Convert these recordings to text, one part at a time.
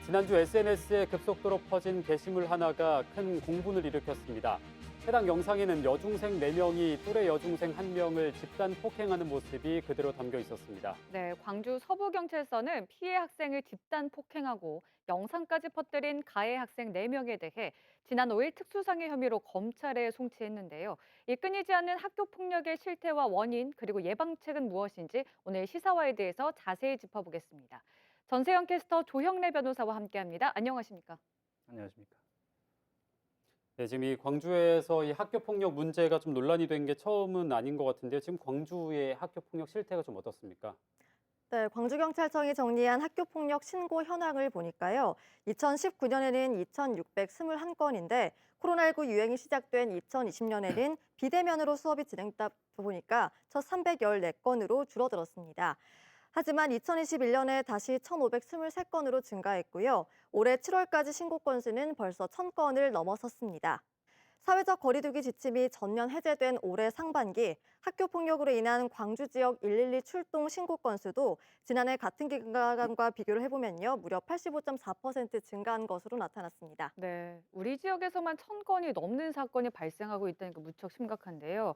지난주 SNS에 급속도로 퍼진 게시물 하나가 큰 공분을 일으켰습니다. 해당 영상에는 여중생 4명이 또래 여중생 1명을 집단 폭행하는 모습이 그대로 담겨 있었습니다. 네, 광주 서부경찰서는 피해 학생을 집단 폭행하고 영상까지 퍼뜨린 가해 학생 4명에 대해 지난 5일 특수상해 혐의로 검찰에 송치했는데요. 이 끊이지 않는 학교 폭력의 실태와 원인 그리고 예방책은 무엇인지 오늘 시사화에 대해서 자세히 짚어보겠습니다. 전세영 캐스터 조형래 변호사와 함께합니다. 안녕하십니까? 안녕하십니까. 네, 지금 이 광주에서 이 학교 폭력 문제가 좀 논란이 된 게 처음은 아닌 것 같은데요. 지금 광주의 학교 폭력 실태가 좀 어떻습니까? 네, 광주경찰청이 정리한 학교폭력 신고 현황을 보니까요. 2019년에는 2,621건인데 코로나19 유행이 시작된 2020년에는 비대면으로 수업이 진행되다 보니까 첫 314건으로 줄어들었습니다. 하지만 2021년에 다시 1,523건으로 증가했고요. 올해 7월까지 신고 건수는 벌써 1,000건을 넘어섰습니다. 사회적 거리두기 지침이 전면 해제된 올해 상반기 학교 폭력으로 인한 광주 지역 112 출동 신고 건수도 지난해 같은 기간과 비교를 해보면요. 무려 85.4% 증가한 것으로 나타났습니다. 네, 우리 지역에서만 1,000건이 넘는 사건이 발생하고 있다니까 무척 심각한데요.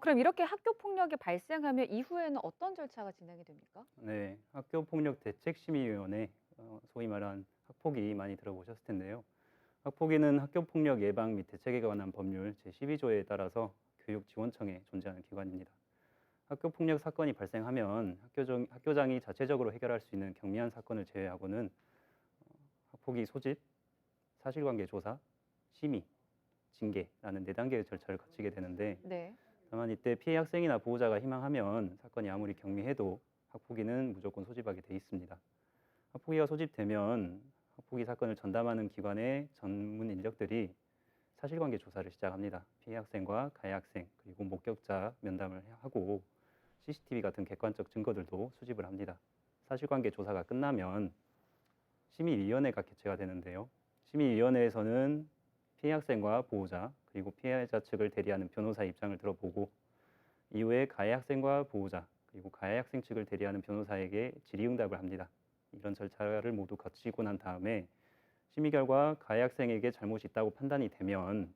그럼 이렇게 학교 폭력이 발생하면 이후에는 어떤 절차가 진행이 됩니까? 네, 학교폭력대책심의위원회, 소위 말한 학폭위 많이 들어보셨을 텐데요. 학폭위는 학교폭력 예방 및 대책에 관한 법률 제12조에 따라서 교육지원청에 존재하는 기관입니다. 학교폭력 사건이 발생하면 학교장이 자체적으로 해결할 수 있는 경미한 사건을 제외하고는 학폭위 소집, 사실관계 조사, 심의, 징계라는 4단계의 절차를 거치게 되는데 네. 다만 이때 피해 학생이나 보호자가 희망하면 사건이 아무리 경미해도 학폭위는 무조건 소집하게 돼 있습니다. 학폭위가 소집되면 학폭위 사건을 전담하는 기관의 전문 인력들이 사실관계 조사를 시작합니다. 피해 학생과 가해 학생 그리고 목격자 면담을 하고 CCTV 같은 객관적 증거들도 수집을 합니다. 사실관계 조사가 끝나면 심의위원회가 개최가 되는데요. 심의위원회에서는 피해 학생과 보호자 그리고 피해자 측을 대리하는 변호사의 입장을 들어보고 이후에 가해 학생과 보호자 그리고 가해 학생 측을 대리하는 변호사에게 질의응답을 합니다. 이런 절차를 모두 거치고 난 다음에 심의 결과 가해 학생에게 잘못이 있다고 판단이 되면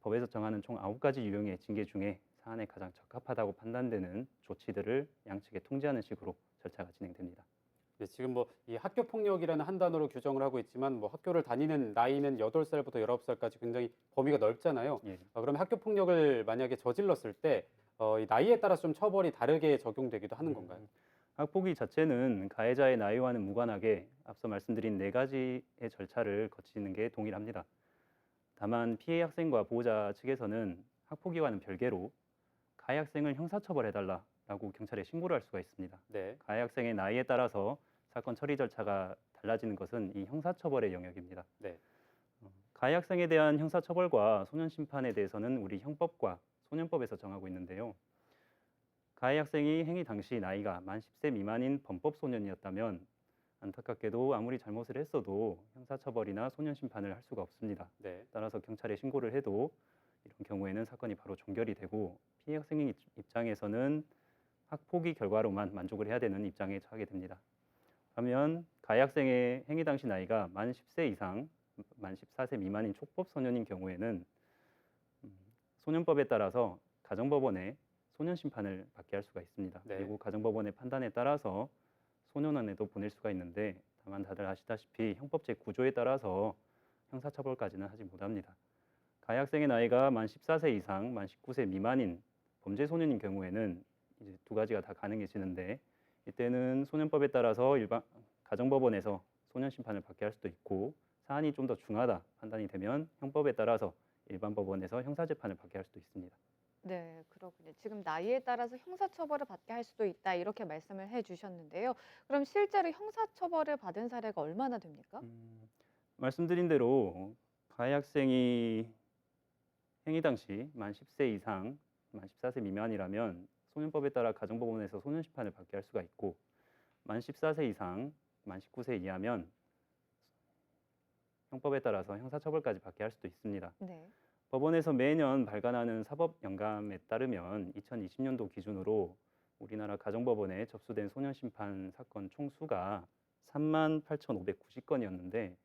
법에서 정하는 총 9가지 유형의 징계 중에 사안에 가장 적합하다고 판단되는 조치들을 양측에 통지하는 식으로 절차가 진행됩니다. 네, 지금 뭐 이 학교 폭력이라는 한 단어로 규정을 하고 있지만 뭐 학교를 다니는 나이는 8살부터 19살까지 굉장히 범위가 넓잖아요. 예. 그러면 학교 폭력을 만약에 저질렀을 때 이 나이에 따라서 좀 처벌이 다르게 적용되기도 하는 건가요? 학폭위 자체는 가해자의 나이와는 무관하게 앞서 말씀드린 4가지의 절차를 거치는 게 동일합니다. 다만 피해 학생과 보호자 측에서는 학폭위와는 별개로 가해 학생을 형사처벌해달라고 경찰에 신고를 할 수가 있습니다. 네. 가해 학생의 나이에 따라서 사건 처리 절차가 달라지는 것은 이 형사처벌의 영역입니다. 네. 가해 학생에 대한 형사처벌과 소년심판에 대해서는 우리 형법과 소년법에서 정하고 있는데요. 가해 학생이 행위 당시 나이가 만 10세 미만인 범법 소년이었다면 안타깝게도 아무리 잘못을 했어도 형사처벌이나 소년심판을 할 수가 없습니다. 네. 따라서 경찰에 신고를 해도 이런 경우에는 사건이 바로 종결이 되고 피해 학생 입장에서는 학폭위 결과로만 만족을 해야 되는 입장에 처하게 됩니다. 하면 가해 학생의 행위 당시 나이가 만 10세 이상, 만 14세 미만인 촉법 소년인 경우에는 소년법에 따라서 가정법원에 소년 심판을 받게 할 수가 있습니다. 네. 그리고 가정법원의 판단에 따라서 소년원에도 보낼 수가 있는데 다만 다들 아시다시피 형법 제9조에 따라서 형사처벌까지는 하지 못합니다. 가해 학생의 나이가 만 14세 이상, 만 19세 미만인 범죄 소년인 경우에는 이제 2가지가 다 가능해지는데 이때는 소년법에 따라서 일반 가정법원에서 소년 심판을 받게 할 수도 있고 사안이 좀 더 중하다 판단이 되면 형법에 따라서 일반 법원에서 형사재판을 받게 할 수도 있습니다. 네, 그렇군요. 지금 나이에 따라서 형사처벌을 받게 할 수도 있다 이렇게 말씀을 해주셨는데요. 그럼 실제로 형사처벌을 받은 사례가 얼마나 됩니까? 말씀드린 대로 가해 학생이 행위 당시 만 10세 이상, 만 14세 미만이라면 소년법에 따라 가정법원에서 소년 심판을 받게 할 수가 있고 만 14세 이상, 만 19세 이하면 형법에 따라서 형사처벌까지 받게 할 수도 있습니다. 네. 법원에서 매년 발간하는 사법영감에 따르면 2020년도 기준으로 우리나라 가정법원에 접수된 소년심판 사건 총수가 38,590건이었는데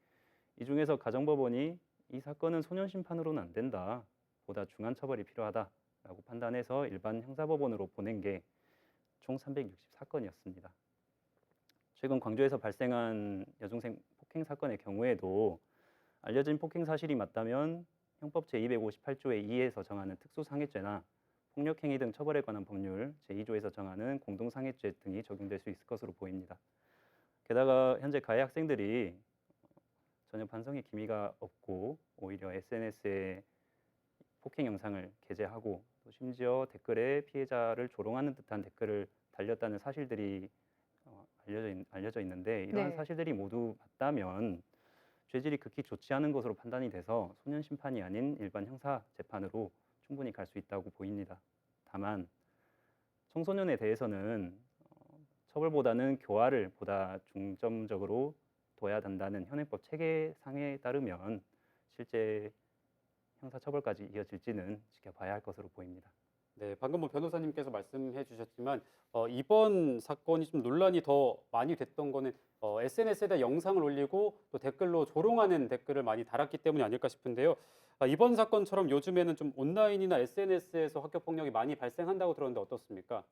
이 중에서 가정법원이 이 사건은 소년 심판으로는 안 된다. 보다 중한 처벌이 필요하다라고 판단해서 일반 형사법원으로 보낸 게 총 364건이었습니다. 최근 광주에서 발생한 여중생 폭행 사건의 경우에도 알려진 폭행 사실이 맞다면 형법 제258조의 2에서 정하는 특수상해죄나 폭력행위 등 처벌에 관한 법률 제2조에서 정하는 공동상해죄 등이 적용될 수 있을 것으로 보입니다. 게다가 현재 가해 학생들이 전혀 반성의 기미가 없고 오히려 SNS에 폭행 영상을 게재하고 또 심지어 댓글에 피해자를 조롱하는 듯한 댓글을 달렸다는 사실들이 알려져 있는데 이러한 네. 사실들이 모두 맞다면 죄질이 극히 좋지 않은 것으로 판단이 돼서 소년 심판이 아닌 일반 형사 재판으로 충분히 갈 수 있다고 보입니다. 다만 청소년에 대해서는 처벌보다는 교화를 보다 중점적으로 둬야 된다는 현행법 체계상에 따르면 실제 형사처벌까지 이어질지는 지켜봐야 할 것으로 보입니다. 네, 방금 뭐 변호사님께서 말씀해 주셨지만 이번 사건이 좀 논란이 더 많이 됐던 거는 SNS에다 영상을 올리고 또 댓글로 조롱하는 댓글을 많이 달았기 때문이 아닐까 싶은데요. 이번 사건처럼 요즘에는 좀 온라인이나 SNS에서 학교 폭력이 많이 발생한다고 들었는데 어떻습니까?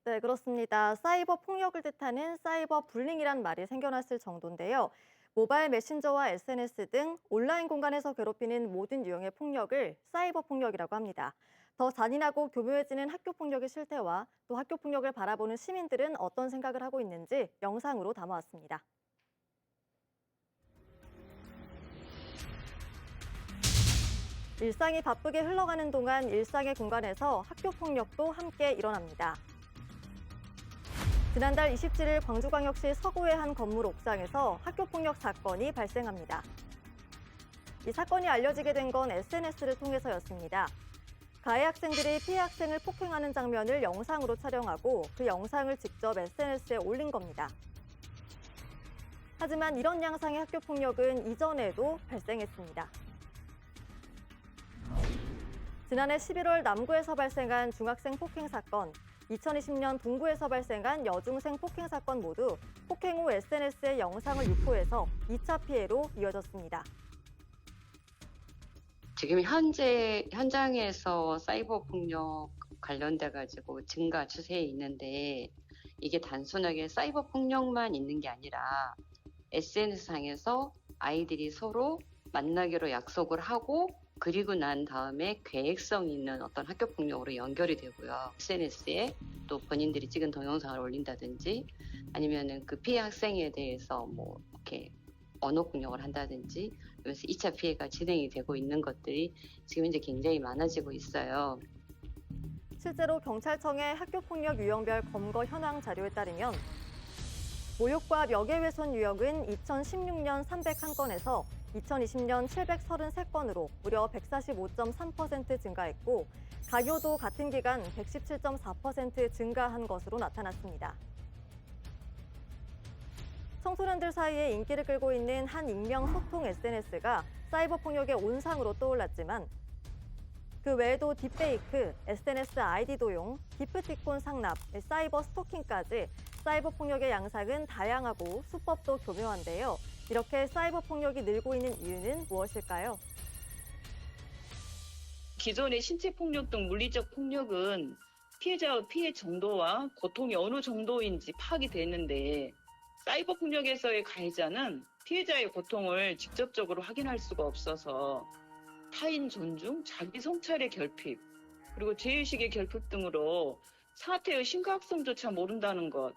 네, 그렇습니다. 사이버 폭력을 뜻하는 사이버 불링이란 말이 생겨났을 정도인데요. 모바일 메신저와 SNS 등 온라인 공간에서 괴롭히는 모든 유형의 폭력을 사이버 폭력이라고 합니다. 더 잔인하고 교묘해지는 학교 폭력의 실태와 또 학교 폭력을 바라보는 시민들은 어떤 생각을 하고 있는지 영상으로 담아왔습니다. 일상이 바쁘게 흘러가는 동안 일상의 공간에서 학교 폭력도 함께 일어납니다. 지난달 27일 광주광역시 서구의 한 건물 옥상에서 학교폭력 사건이 발생합니다. 이 사건이 알려지게 된 건 SNS를 통해서였습니다. 가해 학생들이 피해 학생을 폭행하는 장면을 영상으로 촬영하고 그 영상을 직접 SNS에 올린 겁니다. 하지만 이런 양상의 학교폭력은 이전에도 발생했습니다. 지난해 11월 남구에서 발생한 중학생 폭행 사건, 2020년 동구에서 발생한 여중생 폭행 사건 모두 폭행 후 SNS에 영상을 유포해서 2차 피해로 이어졌습니다. 지금 현재 현장에서 사이버 폭력 관련돼 가지고 증가 추세에 있는데 이게 단순하게 사이버 폭력만 있는 게 아니라 SNS상에서 아이들이 서로 만나기로 약속을 하고 그리고 난 다음에 계획성 있는 어떤 학교 폭력으로 연결이 되고요. SNS에 또 본인들이 찍은 동영상을 올린다든지 아니면은 그 피해 학생에 대해서 뭐 이렇게 언어 폭력을 한다든지 그래서 2차 피해가 진행이 되고 있는 것들이 지금 이제 굉장히 많아지고 있어요. 실제로 경찰청의 학교폭력 유형별 검거 현황 자료에 따르면 모욕과 명예훼손 유형은 2016년 301건에서 2020년 733건으로 무려 145.3% 증가했고 강요도 같은 기간 117.4% 증가한 것으로 나타났습니다. 청소년들 사이에 인기를 끌고 있는 한 익명 소통 SNS가 사이버 폭력의 온상으로 떠올랐지만 그 외에도 딥페이크, SNS 아이디 도용, 기프티콘 상납, 사이버 스토킹까지 사이버 폭력의 양상은 다양하고 수법도 교묘한데요. 이렇게 사이버 폭력이 늘고 있는 이유는 무엇일까요? 기존의 신체 폭력 등 물리적 폭력은 피해자의 피해 정도와 고통이 어느 정도인지 파악이 되는데 사이버 폭력에서의 가해자는 피해자의 고통을 직접적으로 확인할 수가 없어서 타인 존중, 자기 성찰의 결핍, 그리고 죄의식의 결핍 등으로 사태의 심각성조차 모른다는 것.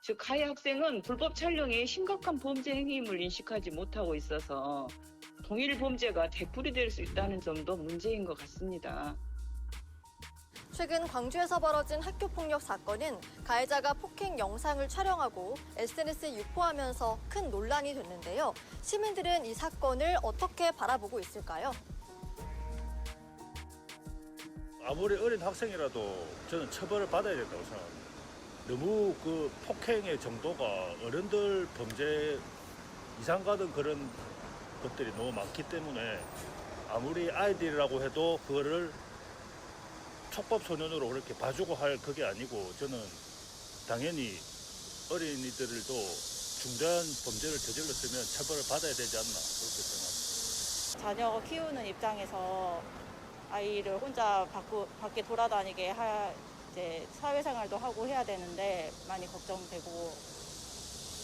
즉 가해 학생은 불법 촬영이 심각한 범죄 행위임을 인식하지 못하고 있어서 동일 범죄가 되풀이될 수 있다는 점도 문제인 것 같습니다. 최근 광주에서 벌어진 학교폭력 사건은 가해자가 폭행 영상을 촬영하고 SNS에 유포하면서 큰 논란이 됐는데요. 시민들은 이 사건을 어떻게 바라보고 있을까요? 아무리 어린 학생이라도 저는 처벌을 받아야 된다고 생각합니다. 너무 그 폭행의 정도가 어른들 범죄 이상 가는 그런 것들이 너무 많기 때문에 아무리 아이들이라고 해도 그거를 촉법 소년으로 그렇게 봐주고 할 그게 아니고 저는 당연히 어린이들도 중대한 범죄를 저질렀으면 처벌을 받아야 되지 않나 그렇게 생각합니다. 자녀 키우는 입장에서 아이를 혼자 밖에 돌아다니게 이제 사회생활도 하고 해야 되는데 많이 걱정되고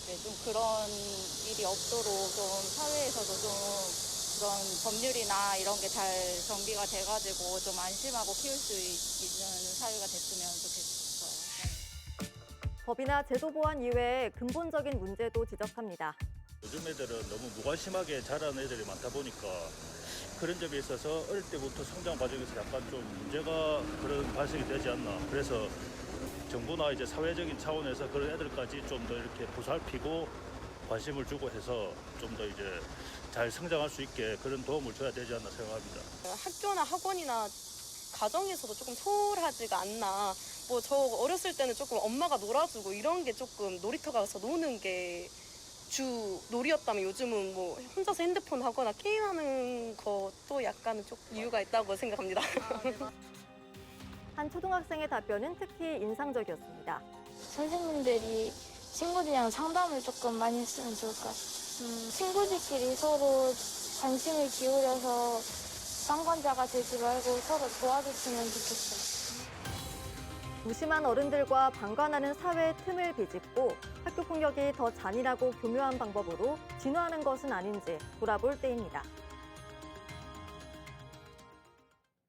네, 좀 그런 일이 없도록 좀 사회에서도 좀 그런 법률이나 이런 게 잘 정비가 돼가지고 좀 안심하고 키울 수 있는 사회가 됐으면 좋겠어요. 네. 법이나 제도 보완 이외에 근본적인 문제도 지적합니다. 요즘 애들은 너무 무관심하게 자라는 애들이 많다 보니까 그런 점에 있어서 어릴 때부터 성장 과정에서 약간 좀 문제가 그런 발생이 되지 않나. 그래서 정부나 이제 사회적인 차원에서 그런 애들까지 좀 더 이렇게 보살피고 관심을 주고 해서 좀 더 이제 잘 성장할 수 있게 그런 도움을 줘야 되지 않나 생각합니다. 학교나 학원이나 가정에서도 조금 소홀하지가 않나. 뭐 저 어렸을 때는 조금 엄마가 놀아주고 이런 게 조금 놀이터 가서 노는 게 주 놀이였다면 요즘은 뭐 혼자서 핸드폰 하거나 게임하는 것도 약간은 조금 이유가 있다고 생각합니다. 한 초등학생의 답변은 특히 인상적이었습니다. 선생님들이 친구들이랑 상담을 조금 많이 했으면 좋을 것 같아요. 친구들끼리 서로 관심을 기울여서 쌍관자가 되지 말고 서로 도와줬으면 좋겠어요. 무심한 어른들과 방관하는 사회의 틈을 비집고 학교폭력이 더 잔인하고 교묘한 방법으로 진화하는 것은 아닌지 돌아볼 때입니다.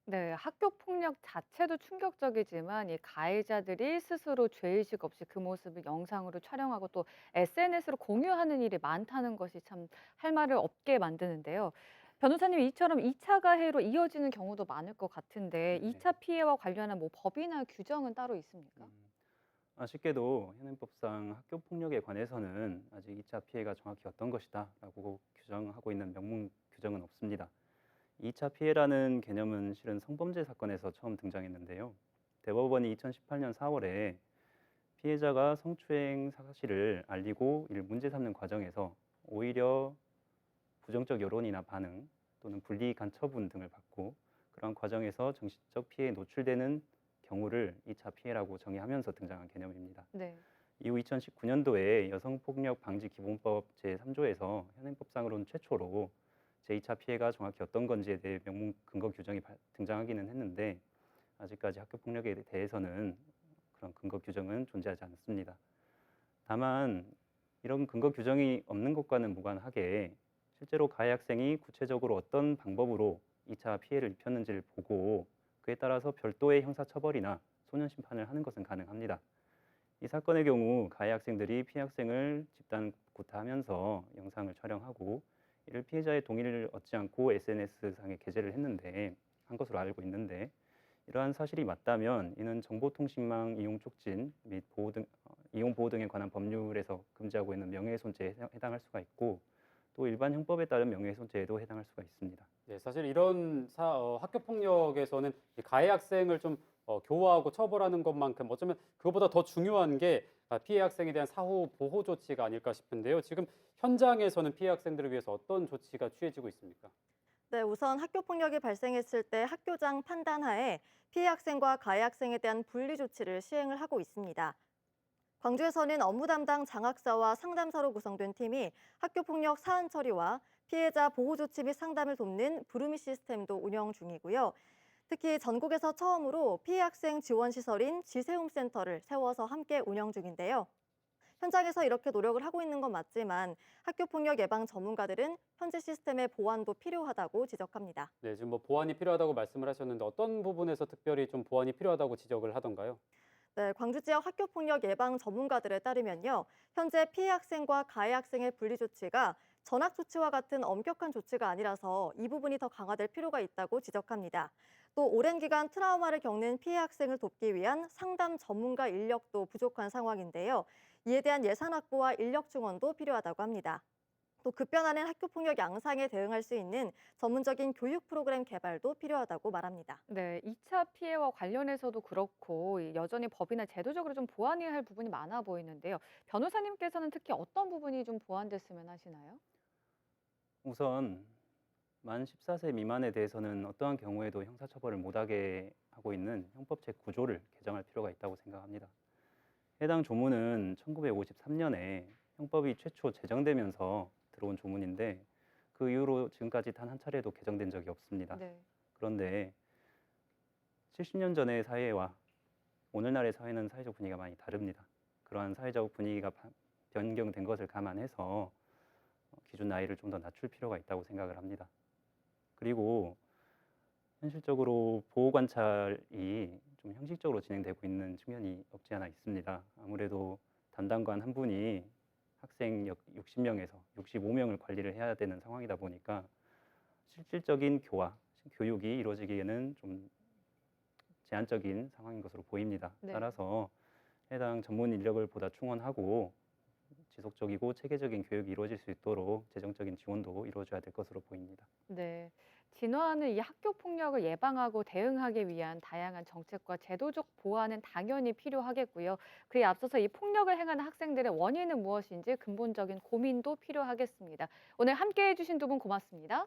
네, 학교 폭력 자체도 충격적이지만 이 가해자들이 스스로 죄의식 없이 그 모습을 영상으로 촬영하고 또 SNS로 공유하는 일이 많다는 것이 참 할 말을 없게 만드는데요. 변호사님, 이처럼 2차 가해로 이어지는 경우도 많을 것 같은데 네. 2차 피해와 관련한 뭐 법이나 규정은 따로 있습니까? 아쉽게도 현행법상 학교 폭력에 관해서는 아직 2차 피해가 정확히 어떤 것이다라고 규정하고 있는 명문 규정은 없습니다. 2차 피해라는 개념은 실은 성범죄 사건에서 처음 등장했는데요. 대법원이 2018년 4월에 피해자가 성추행 사실을 알리고 이를 문제 삼는 과정에서 오히려 부정적 여론이나 반응 또는 불이익한 처분 등을 받고 그러한 과정에서 정신적 피해에 노출되는 경우를 2차 피해라고 정의하면서 등장한 개념입니다. 네. 이후 2019년도에 여성폭력 방지 기본법 제3조에서 현행법상으로는 최초로 제2차 피해가 정확히 어떤 건지에 대해 명문 근거 규정이 등장하기는 했는데 아직까지 학교 폭력에 대해서는 그런 근거 규정은 존재하지 않습니다. 다만 이런 근거 규정이 없는 것과는 무관하게 실제로 가해 학생이 구체적으로 어떤 방법으로 2차 피해를 입혔는지를 보고 그에 따라서 별도의 형사처벌이나 소년심판을 하는 것은 가능합니다. 이 사건의 경우 가해 학생들이 피해 학생을 집단 구타하면서 영상을 촬영하고 이를 피해자의 동의를 얻지 않고 SNS상에 게재를 한 것으로 알고 있는데 이러한 사실이 맞다면 이는 정보통신망 이용 촉진 및 이용 보호 등에 관한 법률에서 금지하고 있는 명예훼손죄에 해당할 수가 있고 또 일반 형법에 따른 명예훼손죄에도 해당할 수가 있습니다. 네, 사실 이런 학교 폭력에서는 이 가해 학생을 좀 교화하고 처벌하는 것만큼 어쩌면 그것보다 더 중요한 게 피해 학생에 대한 사후 보호 조치가 아닐까 싶은데요. 지금 현장에서는 피해 학생들을 위해서 어떤 조치가 취해지고 있습니까? 네, 우선 학교폭력이 발생했을 때 학교장 판단하에 피해 학생과 가해 학생에 대한 분리 조치를 시행을 하고 있습니다. 광주에서는 업무 담당 장학사와 상담사로 구성된 팀이 학교폭력 사안 처리와 피해자 보호 조치 및 상담을 돕는 부르미 시스템도 운영 중이고요. 특히 전국에서 처음으로 피해 학생 지원 시설인 지세움센터를 세워서 함께 운영 중인데요. 현장에서 이렇게 노력을 하고 있는 건 맞지만 학교폭력 예방 전문가들은 현재 시스템의 보완도 필요하다고 지적합니다. 네, 지금 뭐 보완이 필요하다고 말씀을 하셨는데 어떤 부분에서 특별히 좀 보완이 필요하다고 지적을 하던가요? 네, 광주 지역 학교폭력 예방 전문가들에 따르면요. 현재 피해 학생과 가해 학생의 분리 조치가 전학 조치와 같은 엄격한 조치가 아니라서 이 부분이 더 강화될 필요가 있다고 지적합니다. 또 오랜 기간 트라우마를 겪는 피해 학생을 돕기 위한 상담 전문가 인력도 부족한 상황인데요. 이에 대한 예산 확보와 인력 증원도 필요하다고 합니다. 또 급변하는 학교폭력 양상에 대응할 수 있는 전문적인 교육 프로그램 개발도 필요하다고 말합니다. 네, 2차 피해와 관련해서도 그렇고 여전히 법이나 제도적으로 좀 보완해야 할 부분이 많아 보이는데요. 변호사님께서는 특히 어떤 부분이 좀 보완됐으면 하시나요? 우선 만 14세 미만에 대해서는 어떠한 경우에도 형사처벌을 못하게 하고 있는 형법 제9조를 개정할 필요가 있다고 생각합니다. 해당 조문은 1953년에 형법이 최초 제정되면서 들어온 조문인데 그 이후로 지금까지 단 한 차례도 개정된 적이 없습니다. 네. 그런데 70년 전의 사회와 오늘날의 사회는 사회적 분위기가 많이 다릅니다. 그러한 사회적 분위기가 변경된 것을 감안해서 기준 나이를 좀 더 낮출 필요가 있다고 생각을 합니다. 그리고 현실적으로 보호 관찰이 좀 형식적으로 진행되고 있는 측면이 없지 않아 있습니다. 아무래도 담당관 한 분이 학생 60명에서 65명을 관리를 해야 되는 상황이다 보니까 실질적인 교육이 이루어지기에는 좀 제한적인 상황인 것으로 보입니다. 네. 따라서 해당 전문 인력을 보다 충원하고 지속적이고 체계적인 교육이 이루어질 수 있도록 재정적인 지원도 이루어져야 될 것으로 보입니다. 네. 진화하는 이 학교 폭력을 예방하고 대응하기 위한 다양한 정책과 제도적 보완은 당연히 필요하겠고요. 그에 앞서서 이 폭력을 행하는 학생들의 원인은 무엇인지 근본적인 고민도 필요하겠습니다. 오늘 함께해 주신 두 분 고맙습니다.